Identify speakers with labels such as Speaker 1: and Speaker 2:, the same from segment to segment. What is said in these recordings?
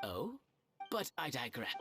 Speaker 1: Oh, but I digress.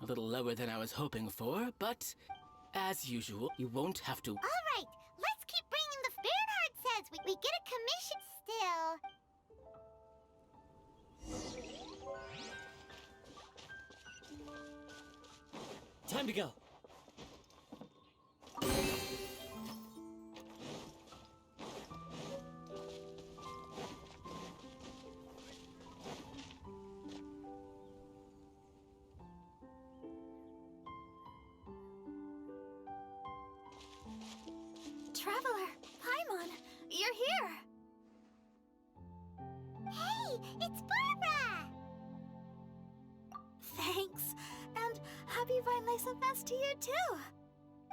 Speaker 1: A little lower than I was hoping for, but as usual, you won't have to.
Speaker 2: All right, let's keep bringing the Bernhard says we get a commission still.
Speaker 3: Time to go.
Speaker 2: Traveler, Paimon, you're here. Hey, it's Barbara! Thanks, and happy Vineland Fest to you too.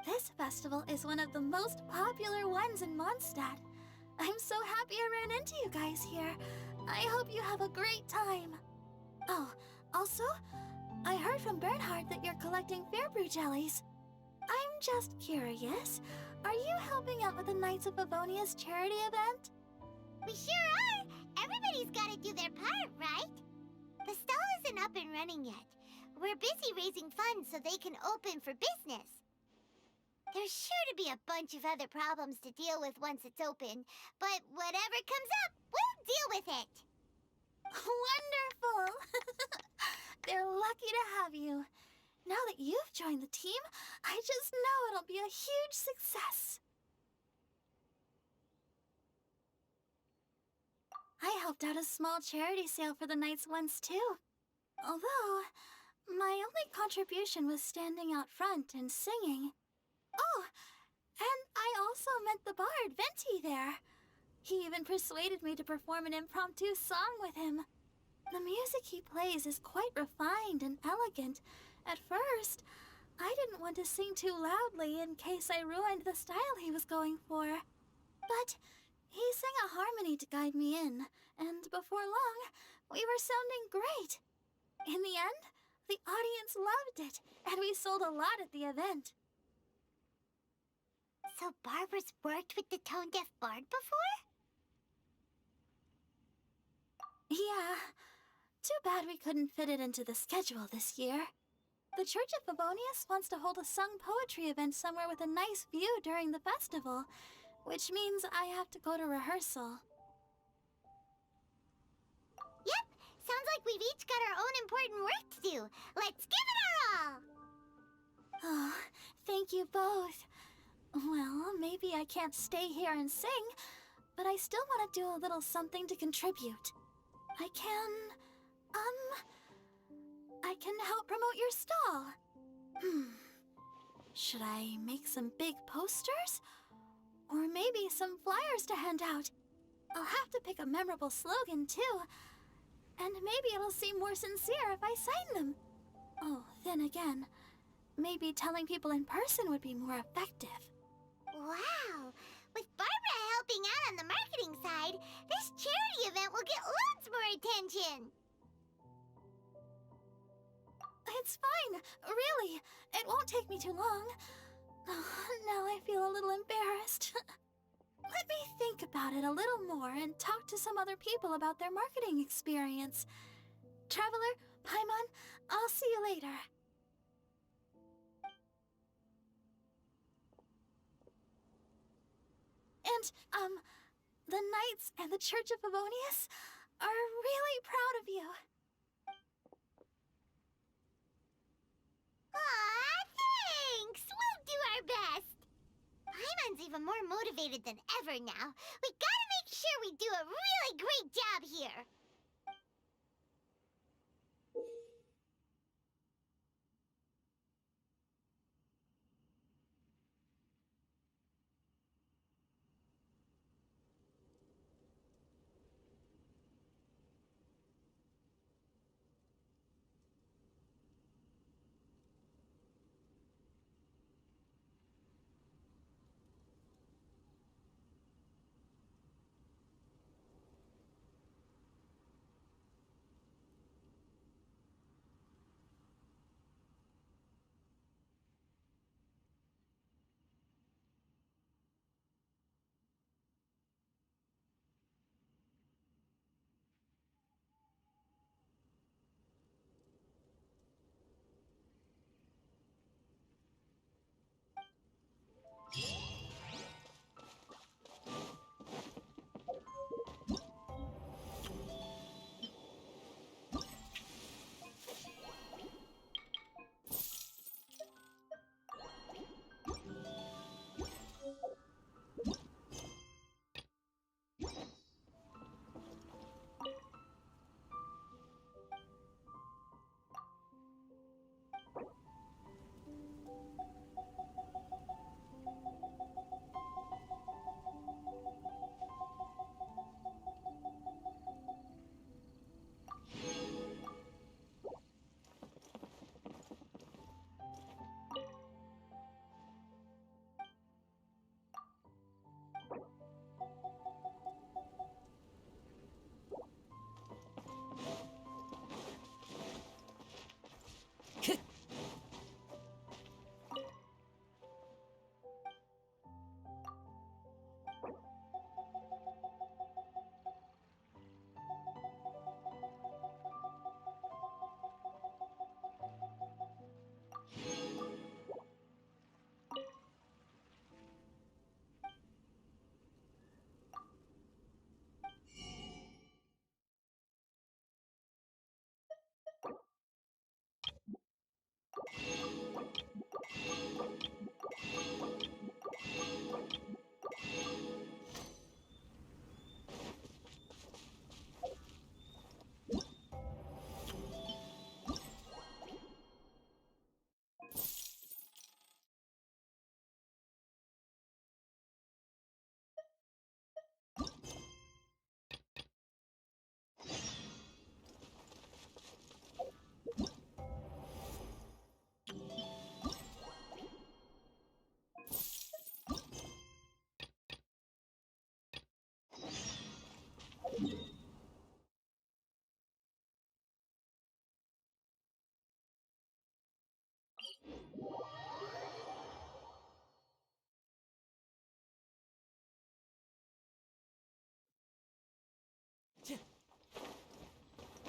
Speaker 2: This festival is one of the most popular ones in Mondstadt. I'm so happy I ran into you guys here. I hope you have a great time. Oh, also, I heard from Bernhard that you're collecting Fairbrew jellies. I'm just curious, are you helping out with the Knights of Favonia's charity event? We sure are! Everybody's gotta do their part, right? The stall isn't up and running yet. We're busy raising funds so they can open for business. There's sure to be a bunch of other problems to deal with once it's open, but whatever comes up, we'll deal with it. Wonderful! They're lucky to have you. Now that you've joined the team, I just know it'll be a huge success. I helped out a small charity sale for the Knights once too. Although, my only contribution was standing out front and singing. Oh, and I also met the bard, Venti, there. He even persuaded me to perform an impromptu song with him. The music he plays is quite refined and elegant. At first, I didn't want to sing too loudly in case I ruined the style he was going for. But he sang a harmony to guide me in, and before long, we were sounding great. In the end, the audience loved it, and we sold a lot at the event. So Barbara's worked with the tone-deaf bard before? Yeah. Too bad we couldn't fit it into the schedule this year. The Church of Favonius wants to hold a sung poetry event somewhere with a nice view during the festival, which means I have to go to rehearsal. Yep, sounds like we've each got our own important work to do. Let's give it our all! Oh, thank you both. Well, maybe I can't stay here and sing, but I still want to do a little something to contribute. I can help promote your stall. Should I make some big posters? Or maybe some flyers to hand out? I'll have to pick a memorable slogan, too. And maybe it'll seem more sincere if I sign them. Oh, then again, maybe telling people in person would be more effective. Wow! With Barbara helping out on the marketing side, this charity event will get loads more attention! It's fine, really. It won't take me too long. Now I feel a little embarrassed. Let me think about it a little more and talk to some other people about their marketing experience. Traveler, Paimon, I'll see you later. And, the Knights and the Church of Favonius are really proud of you. Aw, thanks! We'll do our best. Paimon's even more motivated than ever now. We gotta make sure we do a really great job here.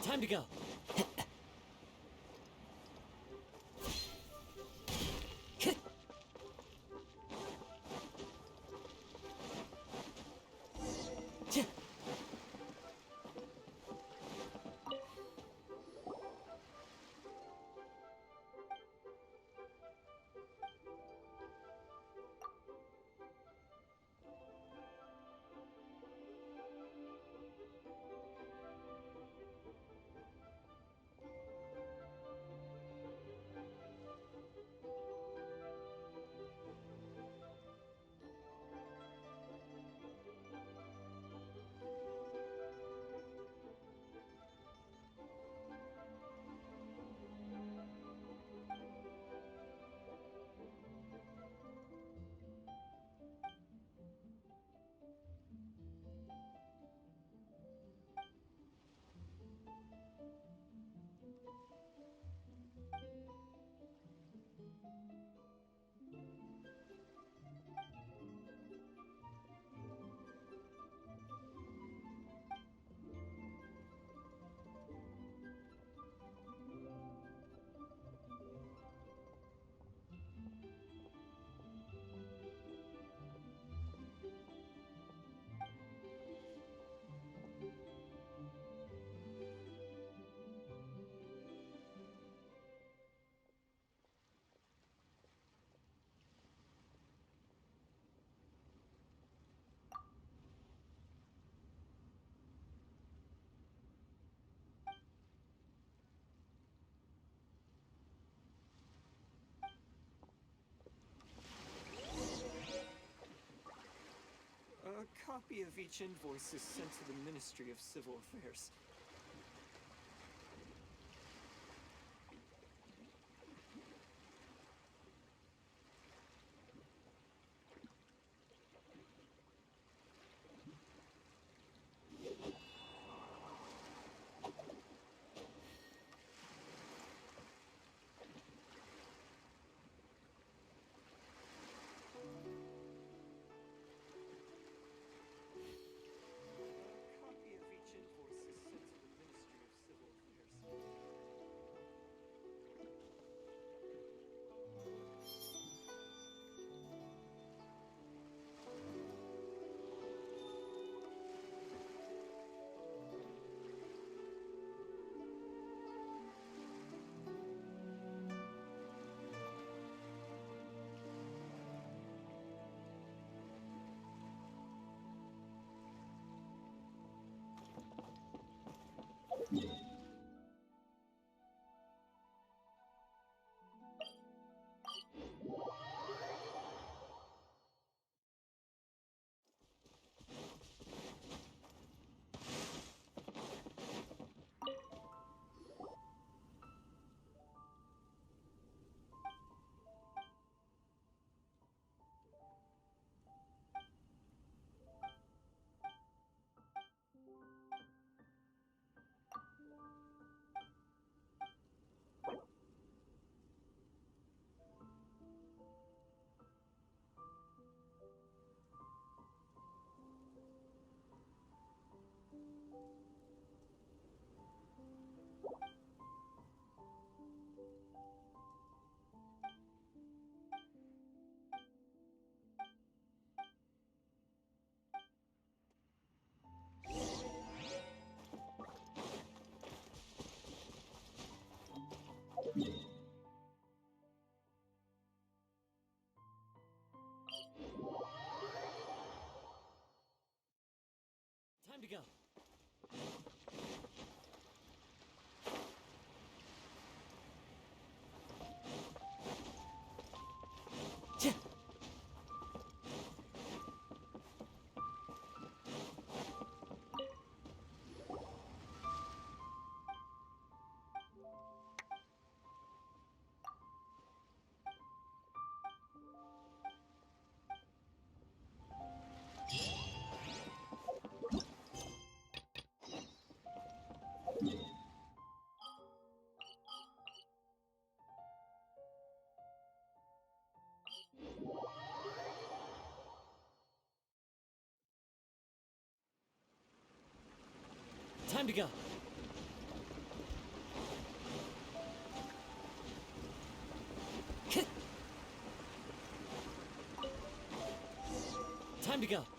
Speaker 3: Time to go.
Speaker 4: A copy of each invoice is sent to the Ministry of Civil Affairs. A copy of each invoice is sent to the Ministry of Civil Affairs.
Speaker 3: Time to go. Time to go. Time to go.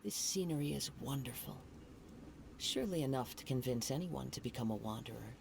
Speaker 5: This scenery is wonderful. Surely enough to convince anyone to become a wanderer.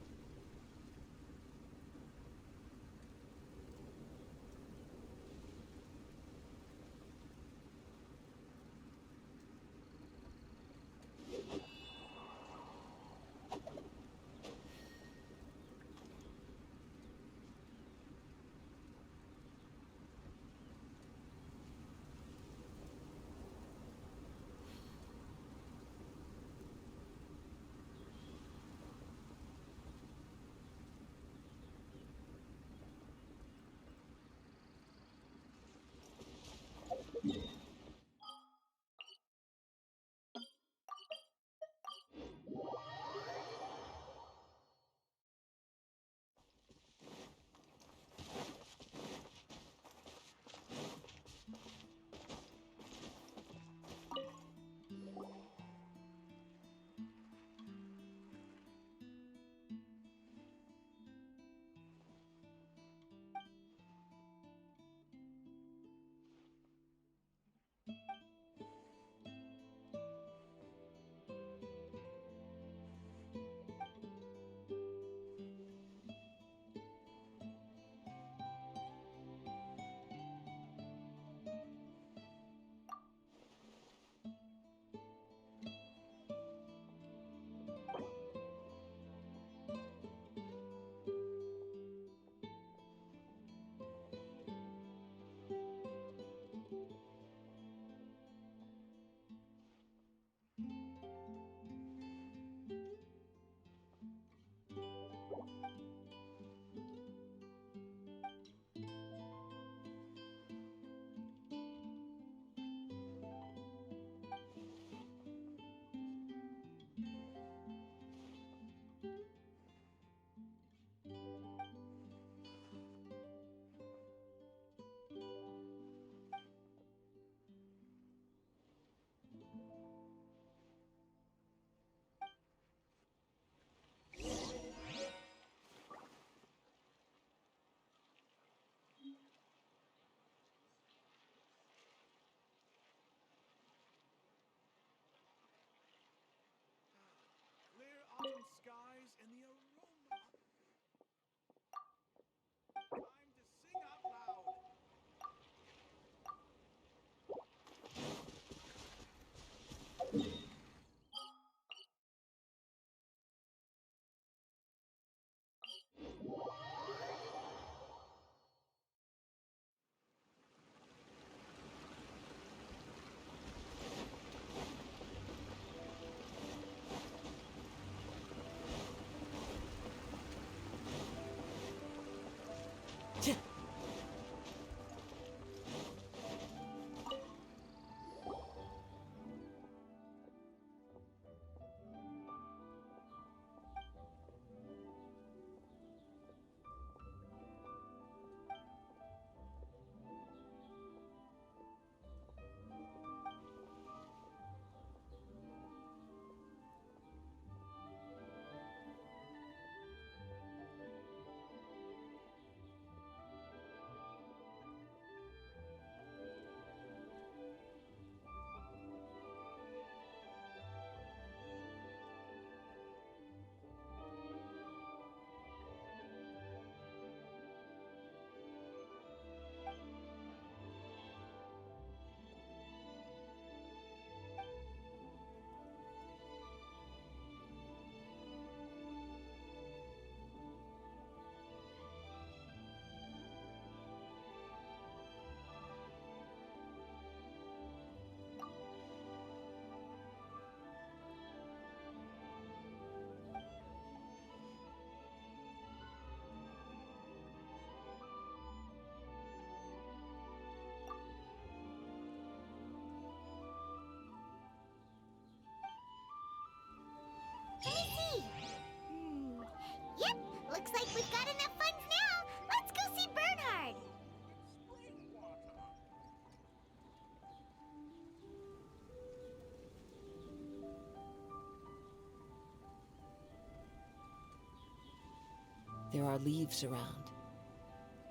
Speaker 5: There are leaves around,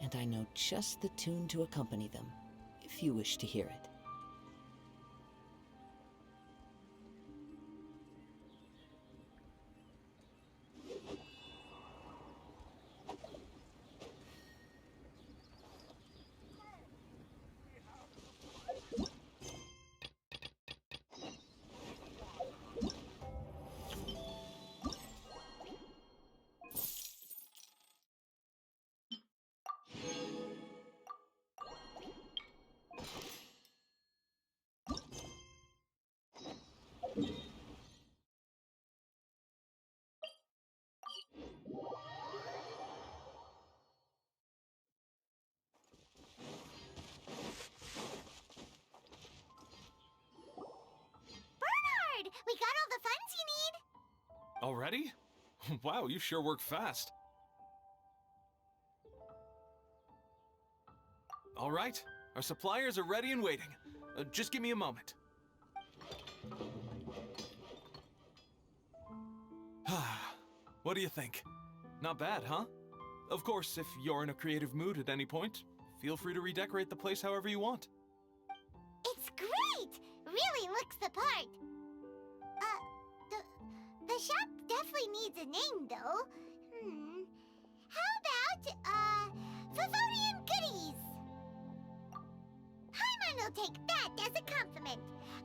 Speaker 5: and I know just the tune to accompany them, if you wish to hear it.
Speaker 2: Bernard, we got all the funds you need.
Speaker 3: Already? Wow, you sure work fast. All right, our suppliers are ready and waiting. Just give me a moment. What do you think? Not bad, huh? Of course, if you're in a creative mood at any point, feel free to redecorate the place however you want.
Speaker 2: It's great! Really looks the part. The shop definitely needs a name, though. How about, Favonian Goodies? Paimon will take that as a compliment.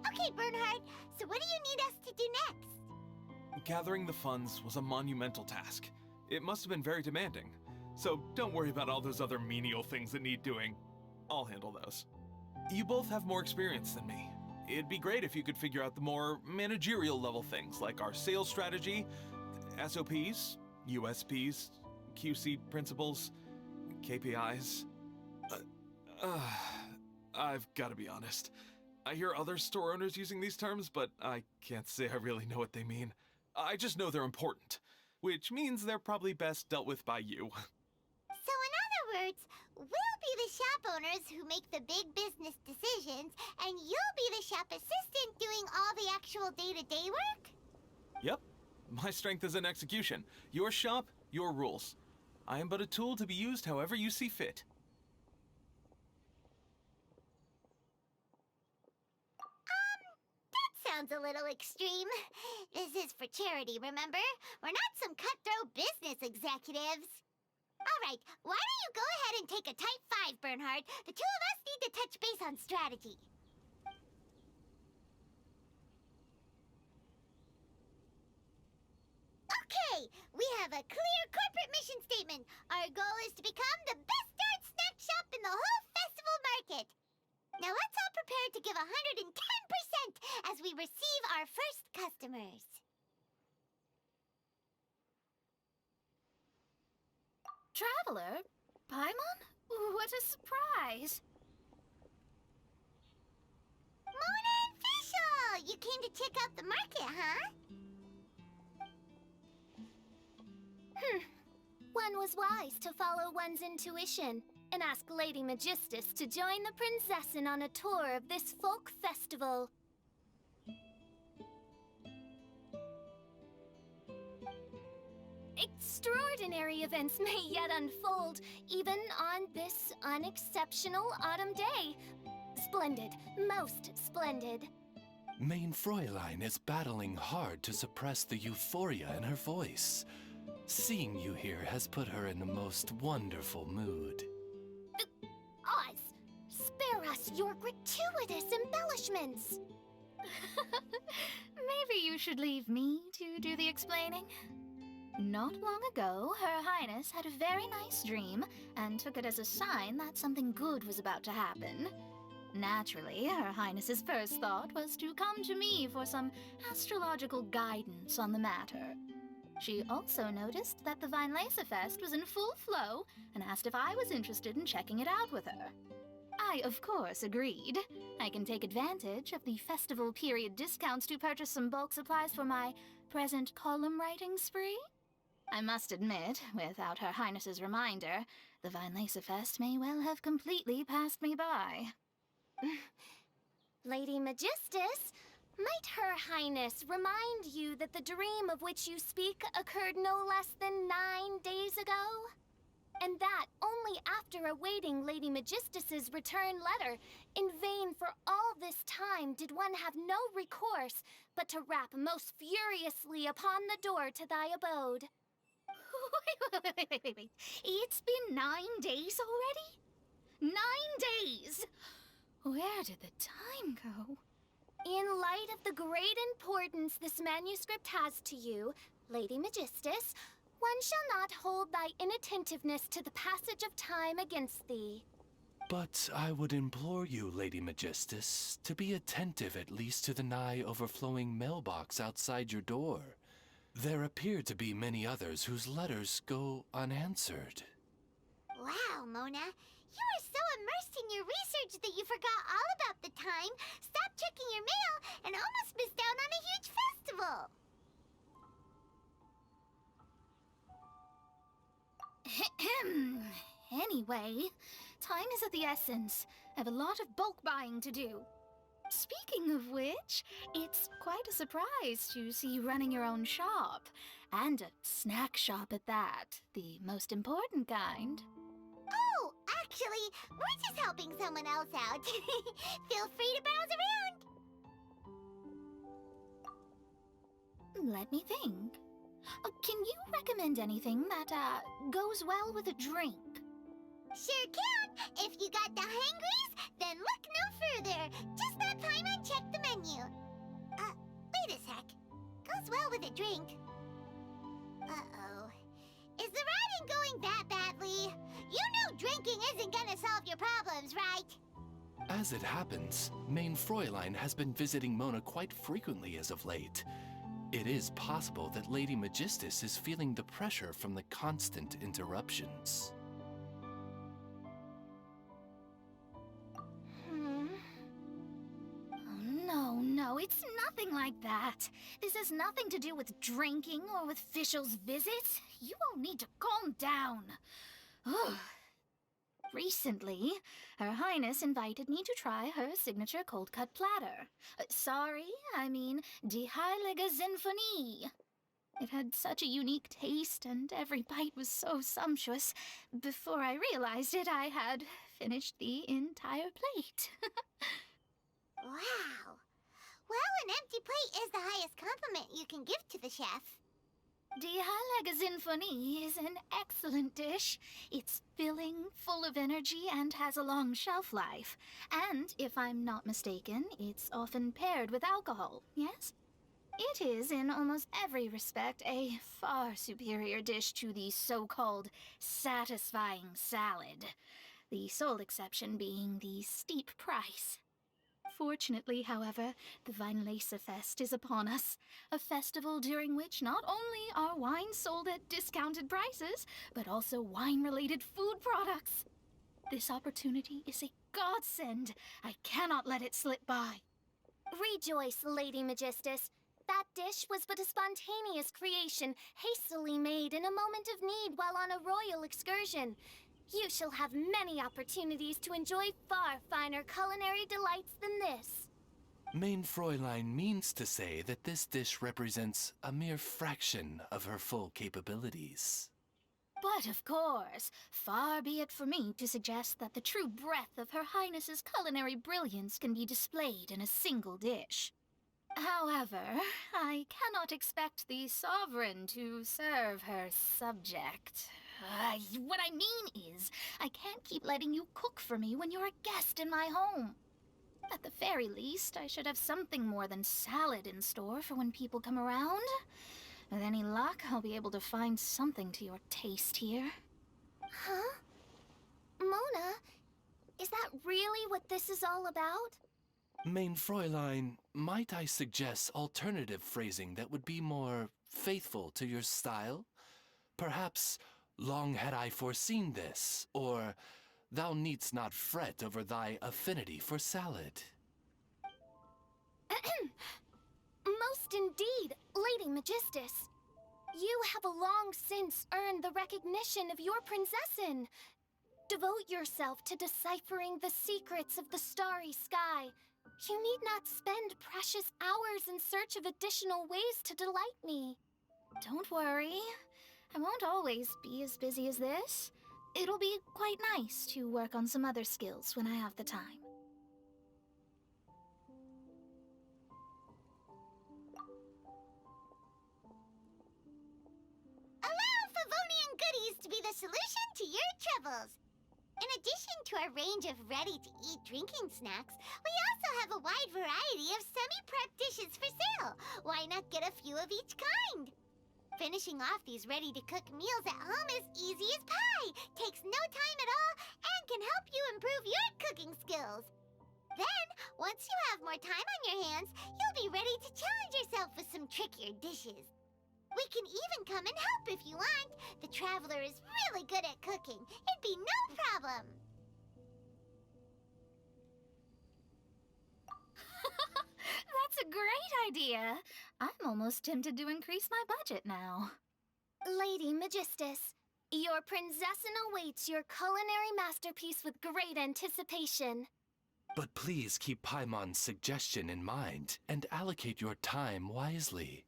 Speaker 2: Okay, Bernhard, so what do you need us to do next?
Speaker 3: Gathering the funds was a monumental task. It must have been very demanding. So don't worry about all those other menial things that need doing. I'll handle those. You both have more experience than me. It'd be great if you could figure out the more managerial level things like our sales strategy, SOPs, USPs, QC principles, KPIs. I've got to be honest. I hear other store owners using these terms, but I can't say I really know what they mean. I just know they're important, which means they're probably best dealt with by you.
Speaker 2: So in other words, we'll be the shop owners who make the big business decisions, and you'll be the shop assistant doing all the actual day-to-day work?
Speaker 3: Yep. My strength is in execution. Your shop, your rules. I am but a tool to be used however you see fit.
Speaker 2: That sounds a little extreme. This is for charity, remember? We're not some cutthroat business executives. All right, why don't you go ahead and take a type 5, Bernhard? The two of us need to touch base on strategy. Okay, we have a clear corporate mission statement. Our goal is to become the best darn snack shop in the whole festival market. Now let's all prepare to give 110% as we receive our first customers.
Speaker 6: Traveler? Paimon? What a surprise!
Speaker 2: Mona and Fischl! You came to check out the market, huh?
Speaker 6: One was wise to follow one's intuition and ask Lady Magistus to join the Prinzessin on a tour of this folk festival. Extraordinary events may yet unfold, even on this unexceptional autumn day. Splendid, most splendid.
Speaker 7: Mein Fräulein is battling hard to suppress the euphoria in her voice. Seeing you here has put her in the most wonderful mood.
Speaker 6: Oz, spare us your gratuitous embellishments. Maybe you should leave me to do the explaining. Not long ago, Her Highness had a very nice dream and took it as a sign that something good was about to happen. Naturally, Her Highness's first thought was to come to me for some astrological guidance on the matter. She also noticed that the Weinlesefest was in full flow and asked if I was interested in checking it out with her. I, of course, agreed. I can take advantage of the festival period discounts to purchase some bulk supplies for my present column writing spree. I must admit, without Her Highness's reminder, the Weinlesefest may well have completely passed me by. Lady Magistus,
Speaker 8: Might Her Highness remind you that the dream of which you speak occurred no less than 9 days ago? And that only after awaiting Lady Magistus's return letter, in vain for all this time did one have no recourse but to rap most furiously upon the door to thy abode.
Speaker 6: Wait. It's been 9 days already? 9 days! Where did the time go?
Speaker 8: In light of the great importance this manuscript has to you, Lady Magistus, one shall not hold thy inattentiveness to the passage of time against thee.
Speaker 7: But I would implore you, Lady Magistus, to be attentive at least to the nigh overflowing mailbox outside your door. There appear to be many others whose letters go unanswered.
Speaker 9: Wow, Mona. You were so immersed in your research that you forgot all about the time, stopped checking your mail, and almost missed out on a huge festival.
Speaker 6: Anyway, time is of the essence. I have a lot of bulk buying to do. Speaking of which, it's quite a surprise to see you running your own shop. And a snack shop at that. The most important kind.
Speaker 9: Oh, actually, we're just helping someone else out. Feel free to browse around.
Speaker 6: Let me think. Can you recommend anything that, goes well with a drink?
Speaker 9: Sure can. If you got the hangries, then look no further. Just stop time and check the menu. Wait a sec. Goes well with a drink. Uh-oh. Is the writing going that badly? You know drinking isn't gonna solve your problems, right?
Speaker 7: As it happens, Main Fräulein has been visiting Mona quite frequently as of late. It is possible that Lady Magistus is feeling the pressure from the constant interruptions.
Speaker 6: No, it's nothing like that. This has nothing to do with drinking or with Fischl's visits. You all need to calm down. Ugh. Recently, Her Highness invited me to try her signature cold-cut platter. I mean Die Heilige Sinfonie. It had such a unique taste, and every bite was so sumptuous. Before I realized it, I had finished the entire plate.
Speaker 9: Wow. Well, an empty plate is the highest compliment you can give to the chef.
Speaker 6: Die Heilige Sinfonie is an excellent dish. It's filling, full of energy, and has a long shelf life. And, if I'm not mistaken, it's often paired with alcohol, yes? It is, in almost every respect, a far superior dish to the so-called satisfying salad. The sole exception being the steep price. Fortunately, however, the Weinlesefest is upon us, a festival during which not only are wines sold at discounted prices, but also wine-related food products. This opportunity is a godsend. I cannot let it slip by.
Speaker 8: Rejoice, Lady Magistus. That dish was but a spontaneous creation, hastily made in a moment of need while on a royal excursion. You shall have many opportunities to enjoy far finer culinary delights than this.
Speaker 7: Main Fräulein means to say that this dish represents a mere fraction of her full capabilities.
Speaker 6: But of course, far be it for me to suggest that the true breadth of Her Highness's culinary brilliance can be displayed in a single dish. However, I cannot expect the sovereign to serve her subject. What I mean is, I can't keep letting you cook for me when you're a guest in my home. At the very least, I should have something more than salad in store for when people come around. With any luck, I'll be able to find something to your taste here.
Speaker 8: Huh? Mona, is that really what this is all about?
Speaker 7: Main Fräulein, might I suggest alternative phrasing that would be more faithful to your style? Perhaps, long had I foreseen this, or thou needst not fret over thy affinity for salad.
Speaker 8: Most indeed, Lady Magistus. You have long since earned the recognition of your princessin. Devote yourself to deciphering the secrets of the starry sky. You need not spend precious hours in search of additional ways to delight me.
Speaker 6: Don't worry. I won't always be as busy as this. It'll be quite nice to work on some other skills when I have the time.
Speaker 9: Allow Favonian goodies to be the solution to your troubles. In addition to our range of ready-to-eat drinking snacks, we also have a wide variety of semi-prep dishes for sale. Why not get a few of each kind? Finishing off these ready-to-cook meals at home is easy as pie, takes no time at all, and can help you improve your cooking skills. Then, once you have more time on your hands, you'll be ready to challenge yourself with some trickier dishes. We can even come and help if you want. The Traveler is really good at cooking. It'd be no problem.
Speaker 6: That's a great idea. I'm almost tempted to increase my budget now.
Speaker 8: Lady Magistus, your Princessin awaits your culinary masterpiece with great anticipation.
Speaker 7: But please keep Paimon's suggestion in mind and allocate your time wisely.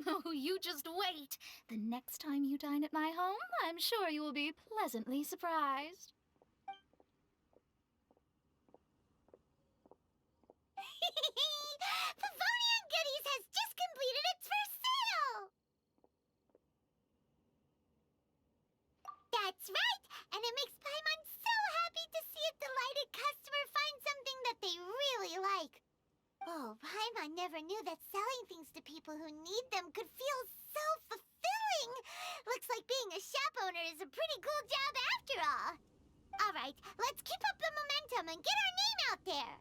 Speaker 6: Oh, you just wait. The next time you dine at my home, I'm sure you will be pleasantly surprised.
Speaker 9: Favonian Goodies has just completed its first sale! That's right, and it makes Paimon so happy to see a delighted customer find something that they really like. Oh, Paimon never knew that selling things to people who need them could feel so fulfilling. Looks like being a shop owner is a pretty cool job after all. All right, let's keep up the momentum and get our name out there.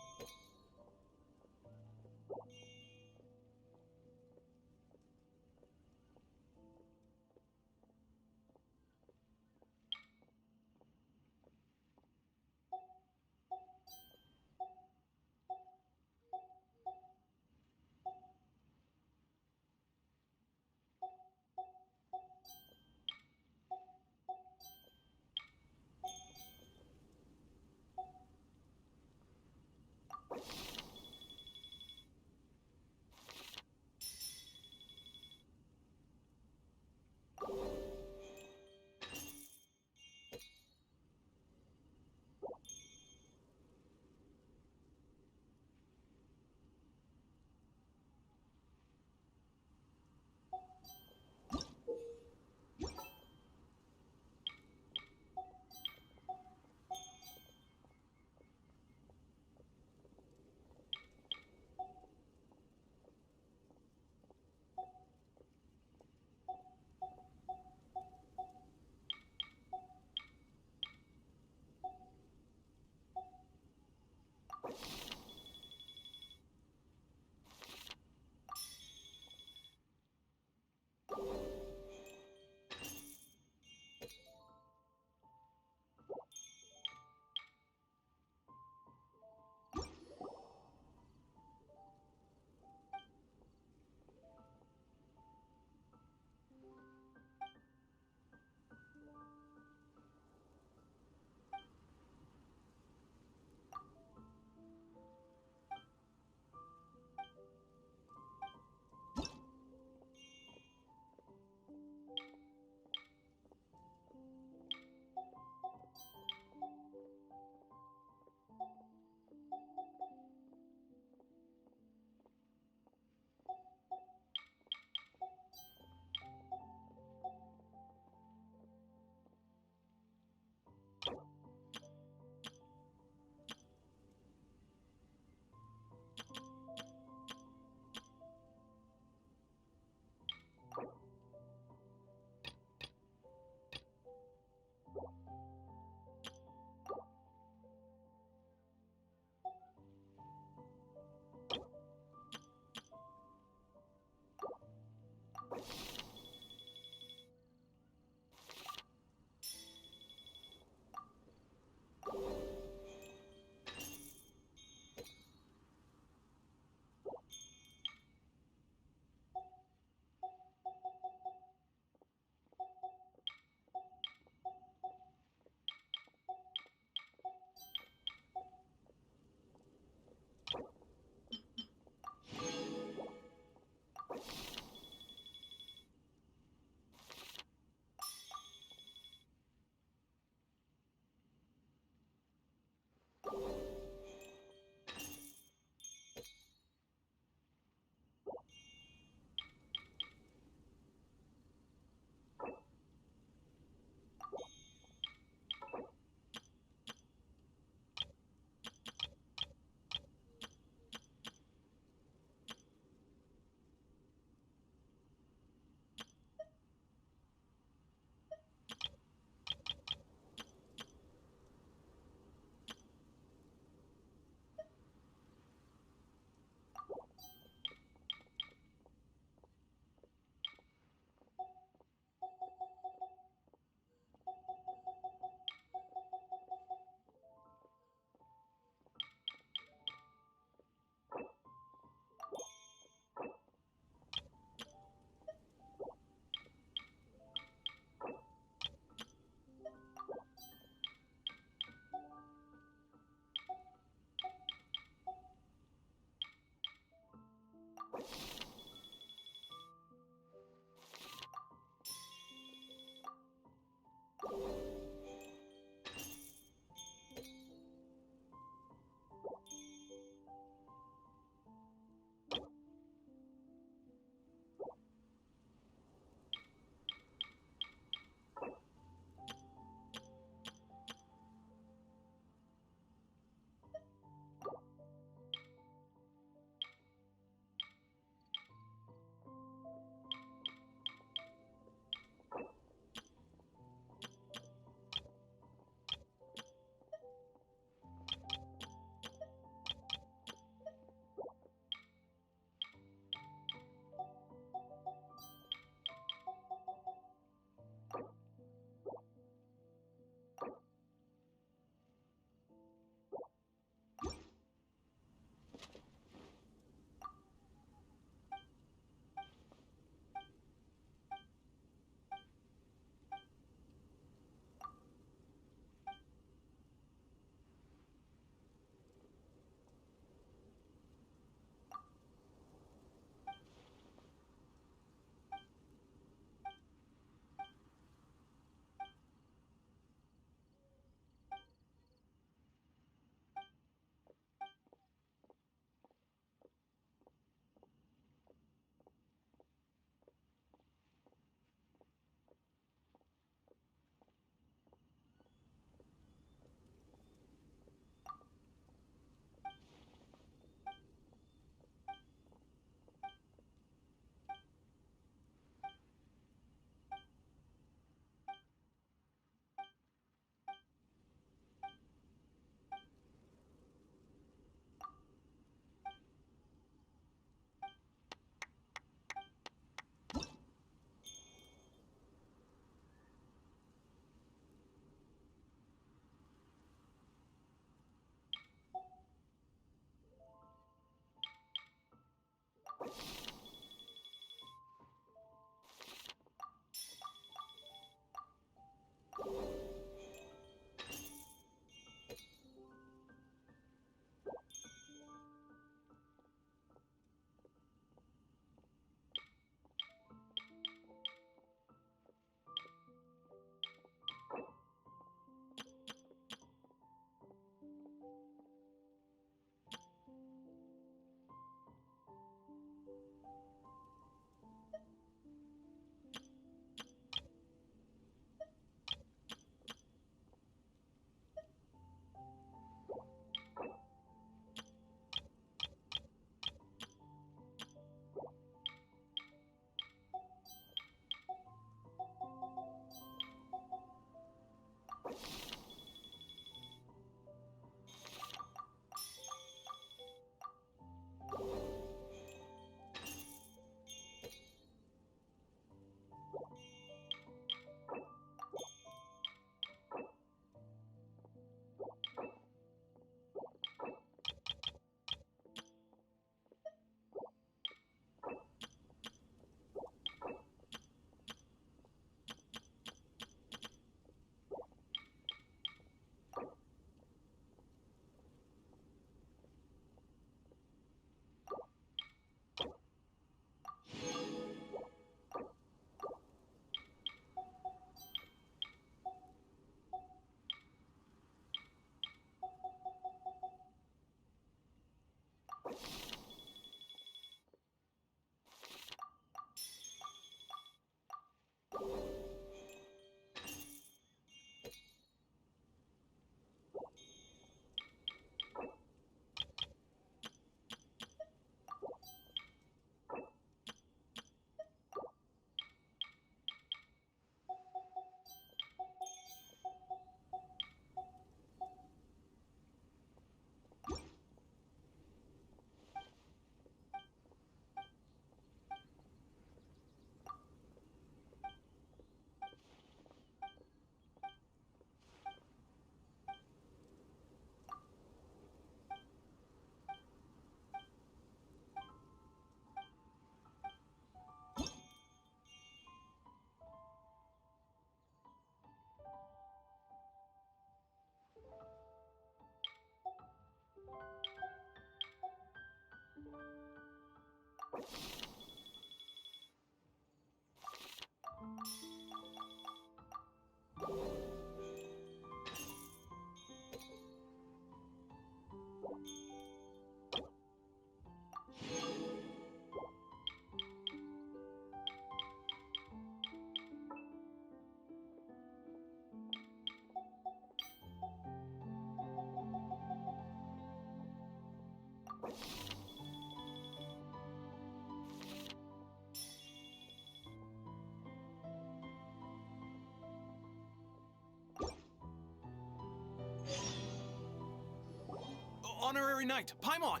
Speaker 3: Honorary Knight, Paimon!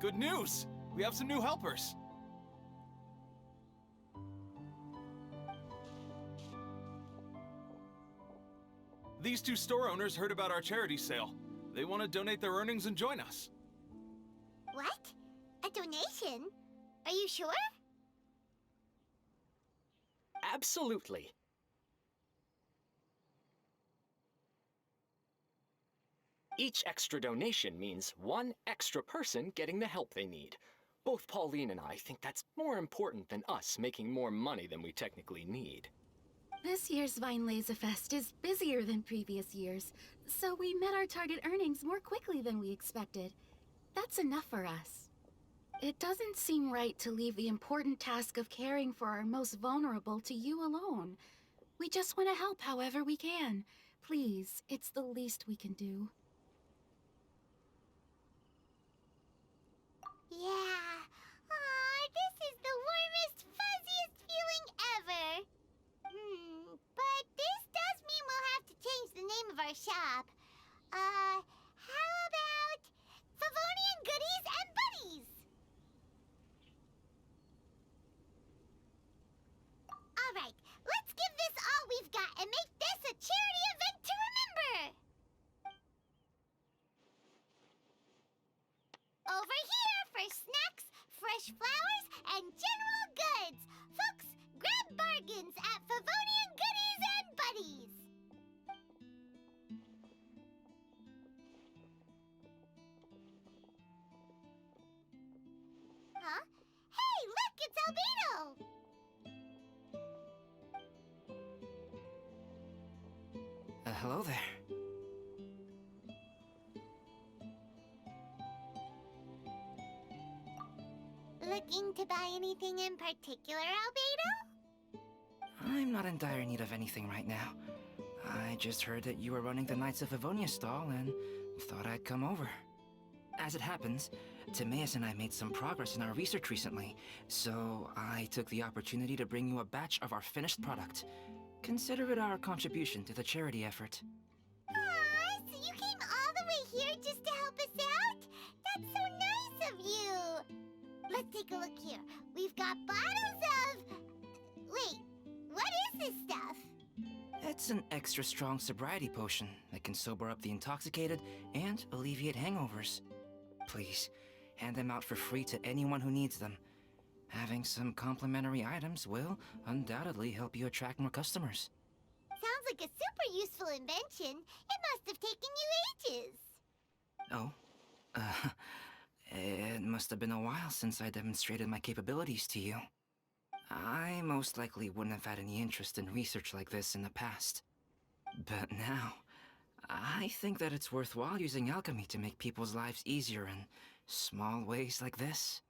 Speaker 3: Good news! We have some new helpers! These two store owners heard about our charity sale. They want to donate their earnings and join us.
Speaker 9: What? A donation? Are you sure?
Speaker 10: Absolutely. Each extra donation means one extra person getting the help they need. Both Pauline and I think that's more important than us making more money than we technically need.
Speaker 11: This year's Vine Laser Fest is busier than previous years, so we met our target earnings more quickly than we expected. That's enough for us. It doesn't seem right to leave the important task of caring for our most vulnerable to you alone. We just want to help however we can. Please, it's the least we can do.
Speaker 9: Yeah. Aw, this is the warmest, fuzziest feeling ever. But this does mean we'll have to change the name of our shop. How about Favonian Goodies and Buddies? Alright, let's give this all we've got and make this a charity event to remember! Over here for snacks, fresh flowers, and general goods. Folks, grab bargains at Favonian Goodies and Buddies.
Speaker 12: Hello there.
Speaker 9: Looking to buy anything in particular, Albedo?
Speaker 12: I'm not in dire need of anything right now. I just heard that you were running the Knights of Avonia stall and thought I'd come over. As it happens, Timaeus and I made some progress in our research recently, so I took the opportunity to bring you a batch of our finished product. Consider it our contribution to the charity effort.
Speaker 9: Aw, so you came all the way here just to help us out? That's so nice of you! Let's take a look here. We've got bottles of... Wait, what is this stuff?
Speaker 12: It's an extra strong sobriety potion that can sober up the intoxicated and alleviate hangovers. Please, hand them out for free to anyone who needs them. Having some complimentary items will undoubtedly help you attract more customers.
Speaker 9: Sounds like a super useful invention. It must have taken you ages.
Speaker 12: Oh, it must have been a while since I demonstrated my capabilities to you. I most likely wouldn't have had any interest in research like this in the past. But now, I think that it's worthwhile using alchemy to make people's lives easier in small ways like this.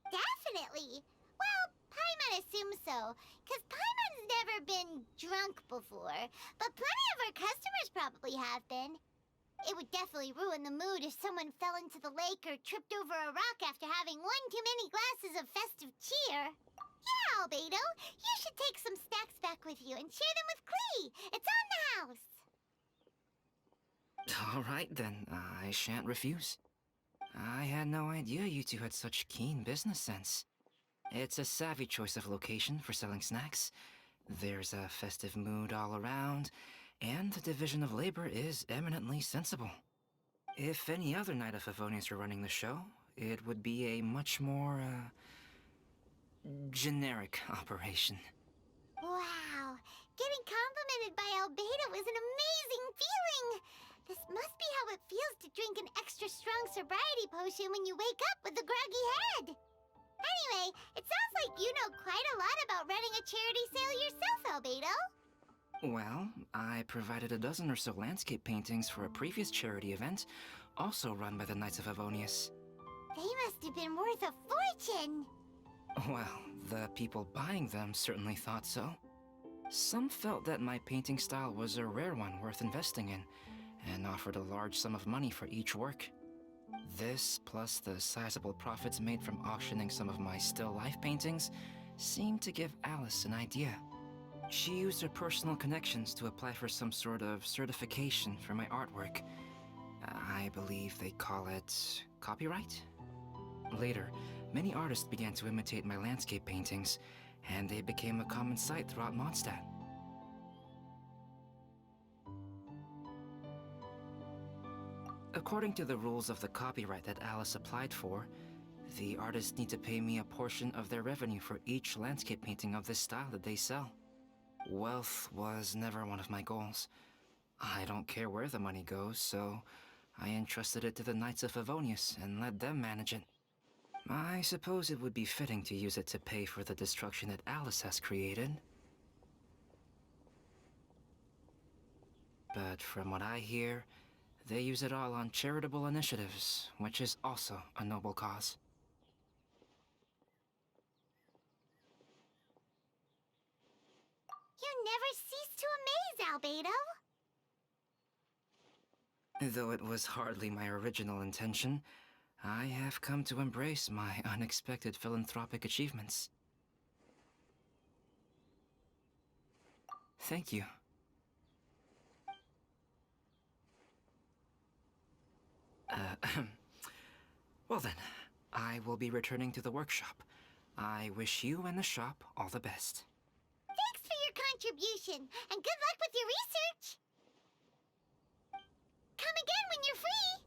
Speaker 9: Definitely. Well, Paimon assumes so, because Paimon's never been drunk before, but plenty of our customers probably have been. It would definitely ruin the mood if someone fell into the lake or tripped over a rock after having one too many glasses of festive cheer. Yeah, Albedo, you should take some snacks back with you and share them with Klee. It's on the house.
Speaker 12: All right then, I shan't refuse. I had no idea you two had such keen business sense. It's a savvy choice of location for selling snacks. There's a festive mood all around, and the division of labor is eminently sensible. If any other Knight of Favonians were running the show, it would be a much more, generic operation.
Speaker 9: Wow, getting complimented by Albedo is an amazing feeling. This must be how it feels to drink an extra strong sobriety potion when you wake up with a groggy head. Anyway, it sounds like you know quite a lot about running a charity sale yourself, Albedo.
Speaker 12: Well, I provided a dozen or so landscape paintings for a previous charity event, also run by the Knights of Avonius.
Speaker 9: They must have been worth a fortune.
Speaker 12: Well, the people buying them certainly thought so. Some felt that my painting style was a rare one worth investing in, and offered a large sum of money for each work. This, plus the sizable profits made from auctioning some of my still life paintings, seemed to give Alice an idea. She used her personal connections to apply for some sort of certification for my artwork. I believe they call it copyright? Later, many artists began to imitate my landscape paintings, and they became a common sight throughout Mondstadt. According to the rules of the copyright that Alice applied for, the artists need to pay me a portion of their revenue for each landscape painting of this style that they sell. Wealth was never one of my goals. I don't care where the money goes, so I entrusted it to the Knights of Favonius and let them manage it. I suppose it would be fitting to use it to pay for the destruction that Alice has created. But from what I hear, they use it all on charitable initiatives, which is also a noble cause.
Speaker 9: You never cease to amaze, Albedo.
Speaker 12: Though it was hardly my original intention, I have come to embrace my unexpected philanthropic achievements. Thank you. Well then, I will be returning to the workshop. I wish you and the shop all the best.
Speaker 9: Thanks for your contribution, and good luck with your research. Come again when you're free.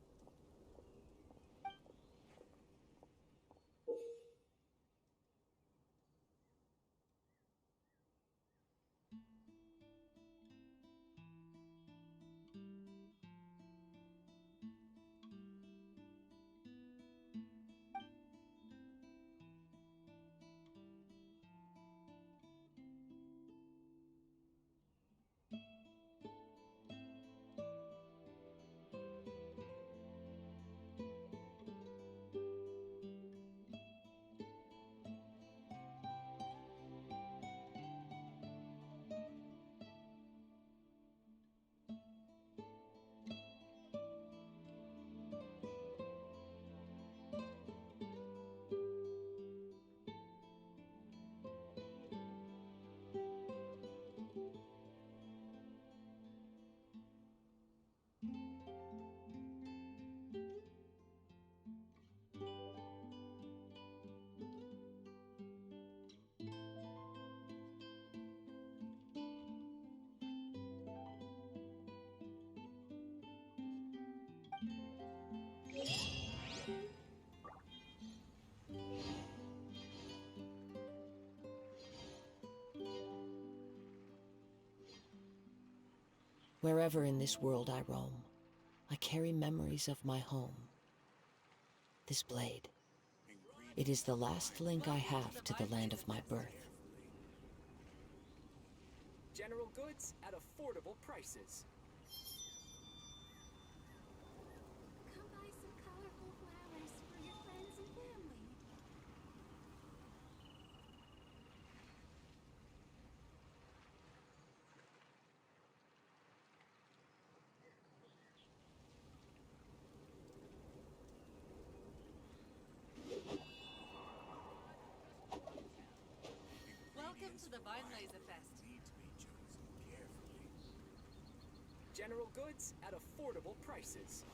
Speaker 5: Wherever in this world I roam, I carry memories of my home. This blade, it is the last link I have to the land of my birth.
Speaker 10: General goods at affordable prices.
Speaker 11: Come buy some colorful flowers for your friends and family.
Speaker 13: Welcome to the Weinlese Fest.
Speaker 10: General goods at affordable prices.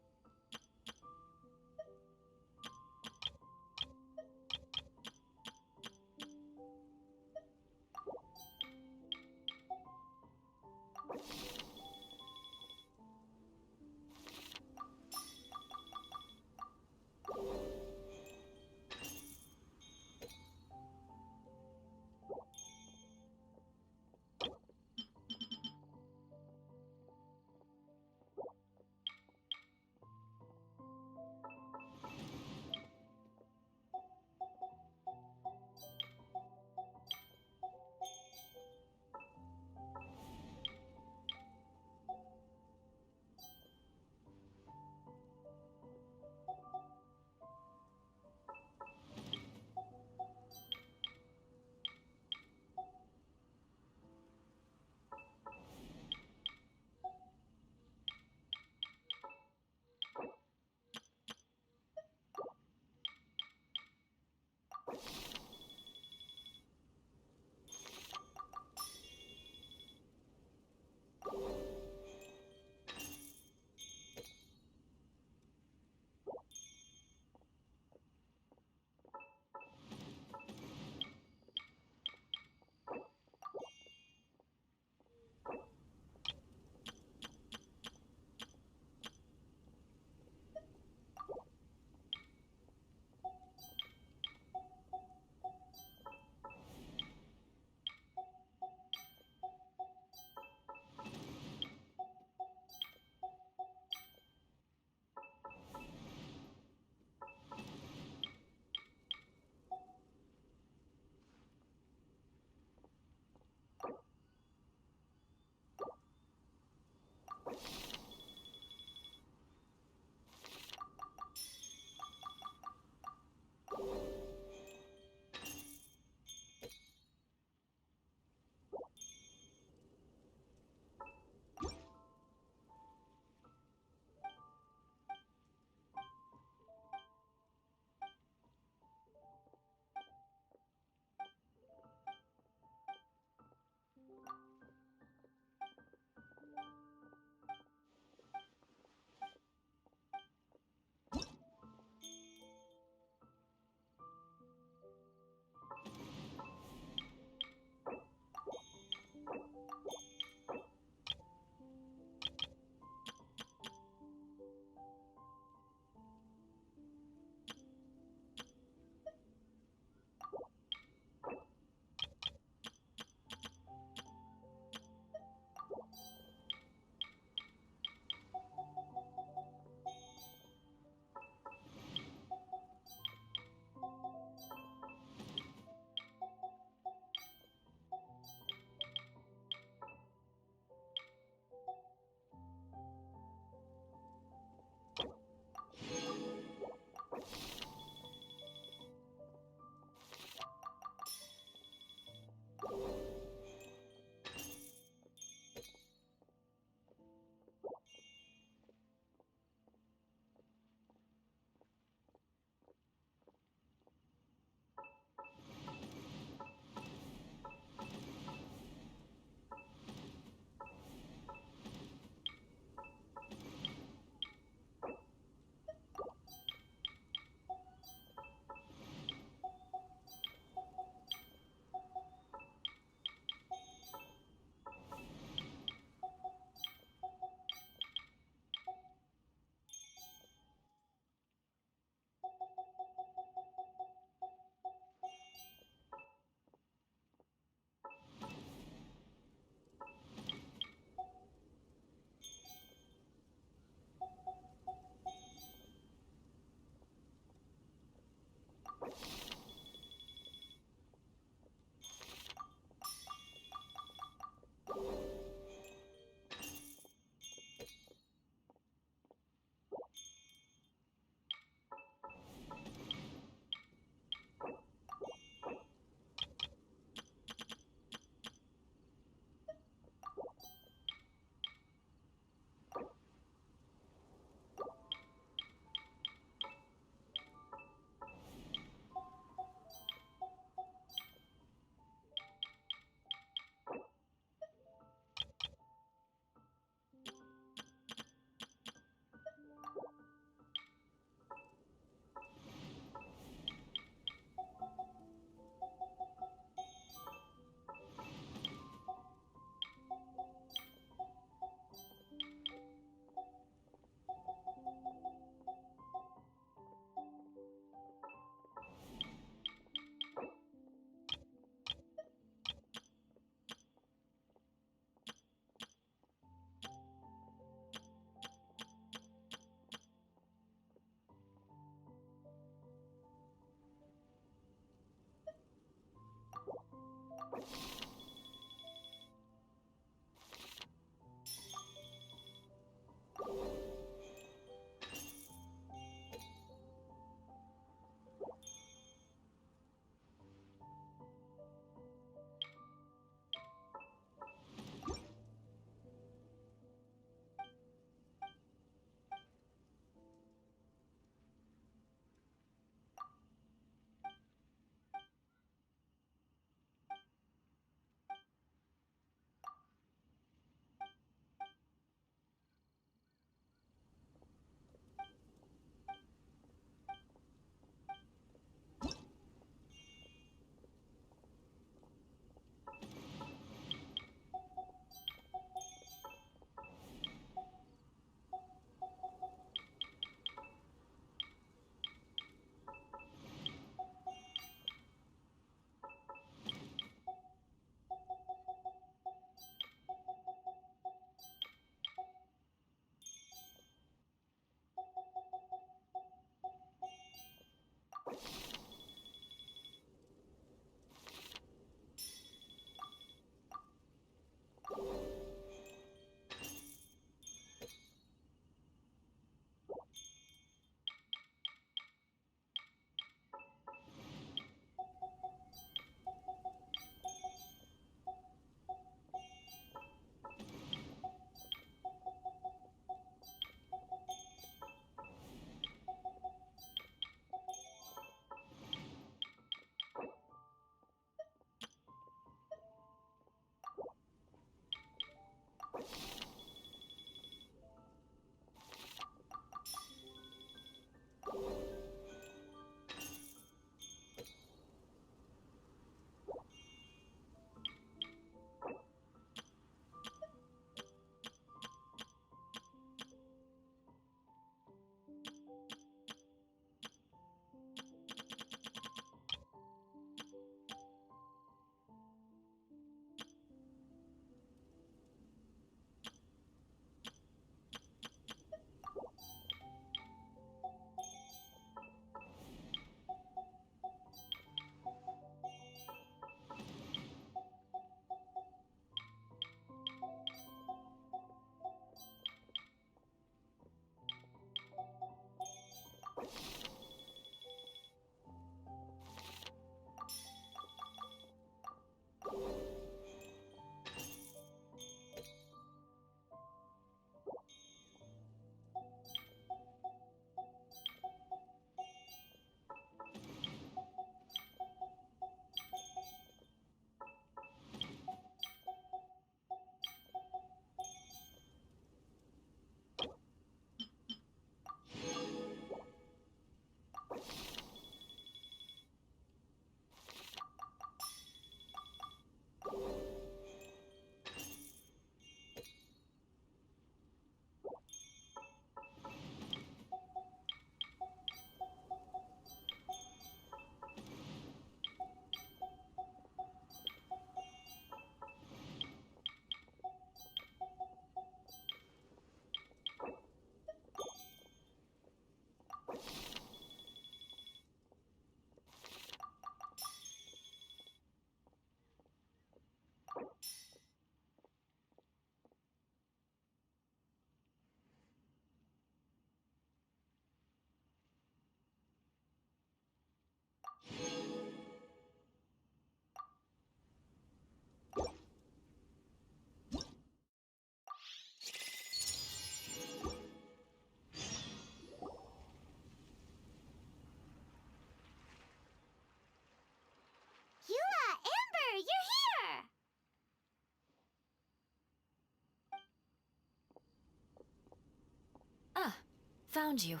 Speaker 6: Found you.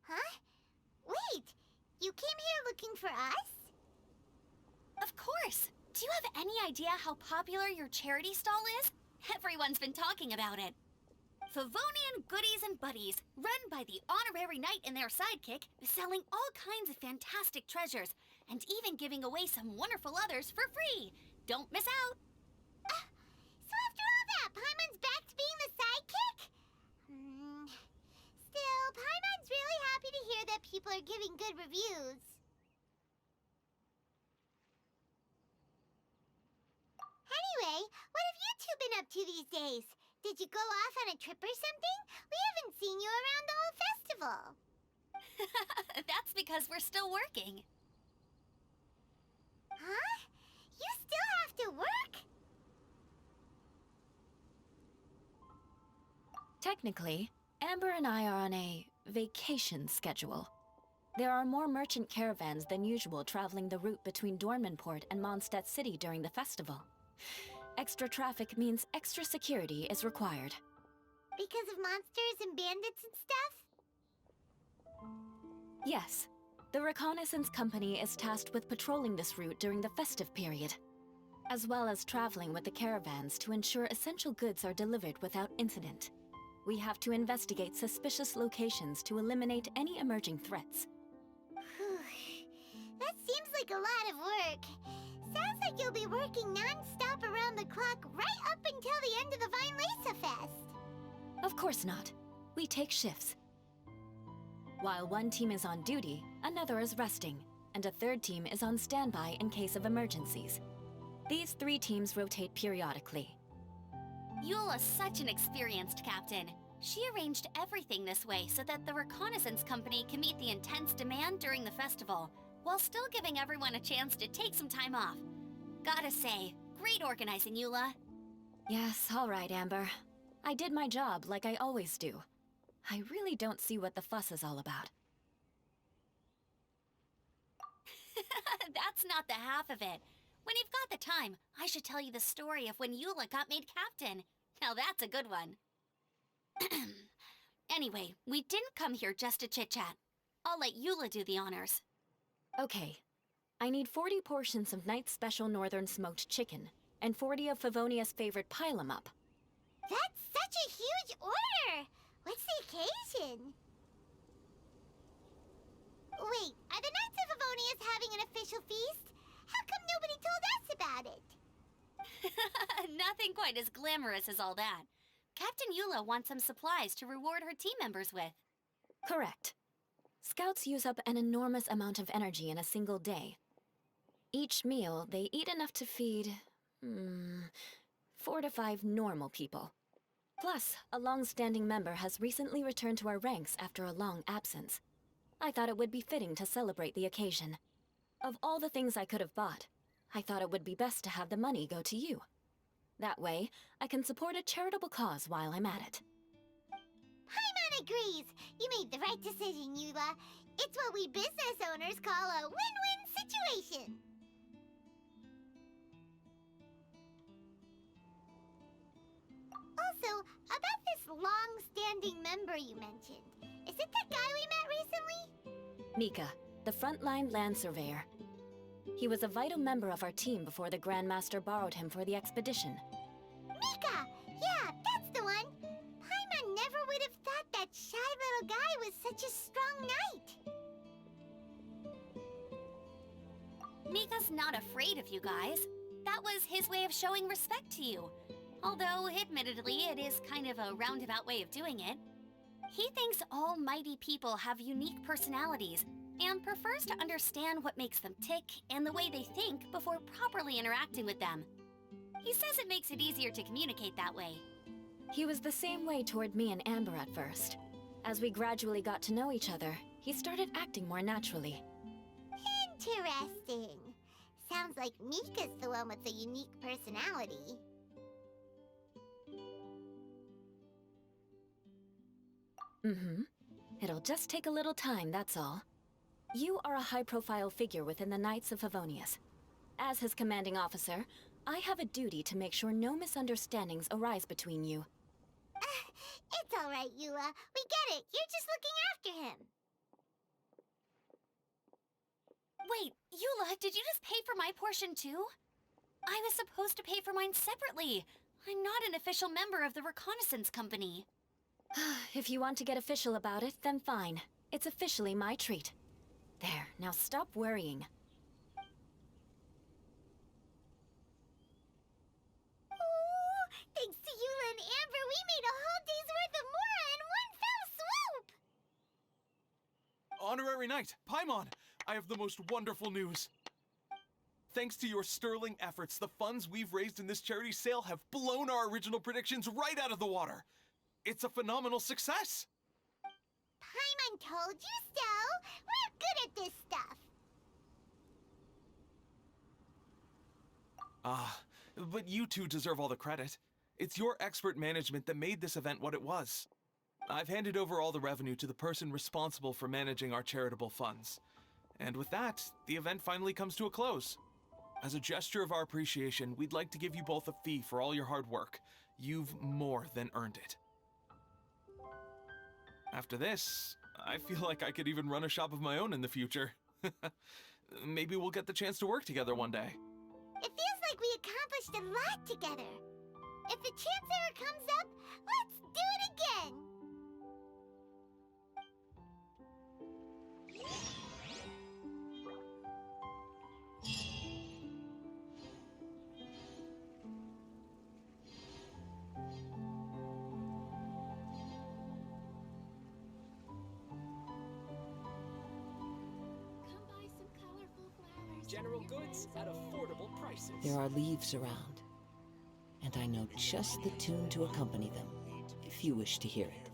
Speaker 9: Huh? Wait, you came here looking for us?
Speaker 8: Of course! Do you have any idea how popular your charity stall is? Everyone's been talking about it. Favonian Goodies and Buddies, run by the honorary knight and their sidekick, is selling all kinds of fantastic treasures, and even giving away some wonderful others for free. Don't miss out!
Speaker 9: So after all that, Paimon's back to being the sidekick? Still, Paimon's really happy to hear that people are giving good reviews. Anyway, what have you two been up to these days? Did you go off on a trip or something? We haven't seen you around the whole festival.
Speaker 8: That's because we're still working.
Speaker 9: Huh? You still have to work?
Speaker 6: Technically, Amber and I are on a vacation schedule. There are more merchant caravans than usual traveling the route between Dornmanport and Mondstadt City during the festival. Extra traffic means extra security is required.
Speaker 9: Because of monsters and bandits and stuff?
Speaker 6: Yes. The Reconnaissance Company is tasked with patrolling this route during the festive period, as well as traveling with the caravans to ensure essential goods are delivered without incident. We have to investigate suspicious locations to eliminate any emerging threats.
Speaker 9: That seems like a lot of work. Sounds like you'll be working non-stop around the clock right up until the end of the Vine Lace Fest.
Speaker 6: Of course not. We take shifts. While one team is on duty, another is resting, and a third team is on standby in case of emergencies. These 3 teams rotate periodically.
Speaker 8: Eula's such an experienced captain. She arranged everything this way so that the Reconnaissance Company can meet the intense demand during the festival, while still giving everyone a chance to take some time off. Gotta say, great organizing, Eula.
Speaker 6: Yes, all right, Amber. I did my job like I always do. I really don't see what the fuss is all about.
Speaker 8: That's not the half of it. When you've got the time, I should tell you the story of when Eula got made captain. Now that's a good one. Anyway, we didn't come here just to chit-chat. I'll let Eula do the honors.
Speaker 6: Okay. I need 40 portions of Knight's Special Northern Smoked Chicken, and 40 of Favonia's favorite Pile-em-up.
Speaker 9: That's such a huge order! What's the occasion? Wait, are the Knights of Favonia's having an official feast? How come nobody told us about it?
Speaker 8: Nothing quite as glamorous as all that. Captain Eula wants some supplies to reward her team members with.
Speaker 6: Correct. Scouts use up an enormous amount of energy in a single day. Each meal, they eat enough to feed... 4 to 5 normal people. Plus, a long-standing member has recently returned to our ranks after a long absence. I thought it would be fitting to celebrate the occasion. Of all the things I could have bought, I thought it would be best to have the money go to you. That way, I can support a charitable cause while I'm at it.
Speaker 9: Paimon agrees! You made the right decision, Eula. It's what we business owners call a win-win situation. Also, about this long-standing member you mentioned, is it that guy we met recently?
Speaker 6: Mika, the frontline land surveyor. He was a vital member of our team before the Grandmaster borrowed him for the expedition.
Speaker 9: Mika! Yeah, that's the one! Paimon never would have thought that shy little guy was such a strong knight!
Speaker 8: Mika's not afraid of you guys. That was his way of showing respect to you. Although, admittedly, it is kind of a roundabout way of doing it. He thinks all mighty people have unique personalities, and prefers to understand what makes them tick and the way they think before properly interacting with them. He says it makes it easier to communicate that way.
Speaker 6: He was the same way toward me and Amber at first. As we gradually got to know each other, he started acting more naturally.
Speaker 9: Interesting. Sounds like Mika's the one with the unique personality.
Speaker 6: It'll just take a little time, that's all. You are a high-profile figure within the Knights of Favonius. As his commanding officer, I have a duty to make sure no misunderstandings arise between you.
Speaker 9: It's alright, Eula. We get it. You're just looking after him.
Speaker 8: Wait, Eula, did you just pay for my portion too? I was supposed to pay for mine separately. I'm not an official member of the reconnaissance company.
Speaker 14: If you want to get official about it, then fine. It's officially my treat. There, now stop worrying.
Speaker 9: Ooh, thanks to Eula and Amber, we made a whole day's worth of Mora in one fell swoop!
Speaker 3: Honorary Knight, Paimon! I have the most wonderful news. Thanks to your sterling efforts, the funds we've raised in this charity sale have blown our original predictions right out of the water. It's a phenomenal success!
Speaker 9: Paimon told you so! We're good at this stuff!
Speaker 3: But you two deserve all the credit. It's your expert management that made this event what it was. I've handed over all the revenue to the person responsible for managing our charitable funds. And with that, the event finally comes to a close. As a gesture of our appreciation, we'd like to give you both a fee for all your hard work. You've more than earned it. After this, I feel like I could even run a shop of my own in the future. Maybe we'll get the chance to work together one day.
Speaker 9: It feels like we accomplished a lot together. If the chance ever comes up, let's do it again!
Speaker 10: General goods at affordable prices.
Speaker 5: There are leaves around, and I know just the tune to accompany them, if you wish to hear it.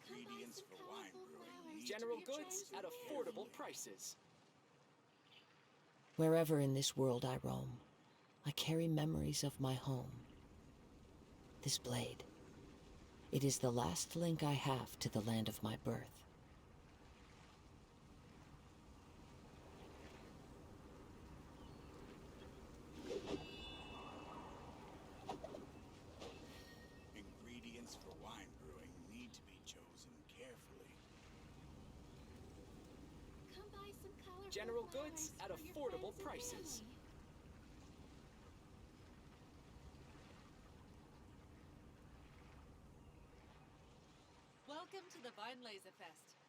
Speaker 15: Ingredients for wine brewing.
Speaker 10: General goods at affordable prices.
Speaker 5: Wherever in this world I roam, I carry memories of my home. This blade. It is the last link I have to the land of my birth.
Speaker 15: Ingredients for wine brewing need to be chosen carefully.
Speaker 11: Come buy some colorful
Speaker 10: General goods
Speaker 11: flowers
Speaker 10: at
Speaker 11: for your
Speaker 10: affordable
Speaker 11: friends and
Speaker 10: prices.
Speaker 11: family.
Speaker 13: Welcome to the Weinlese Fest.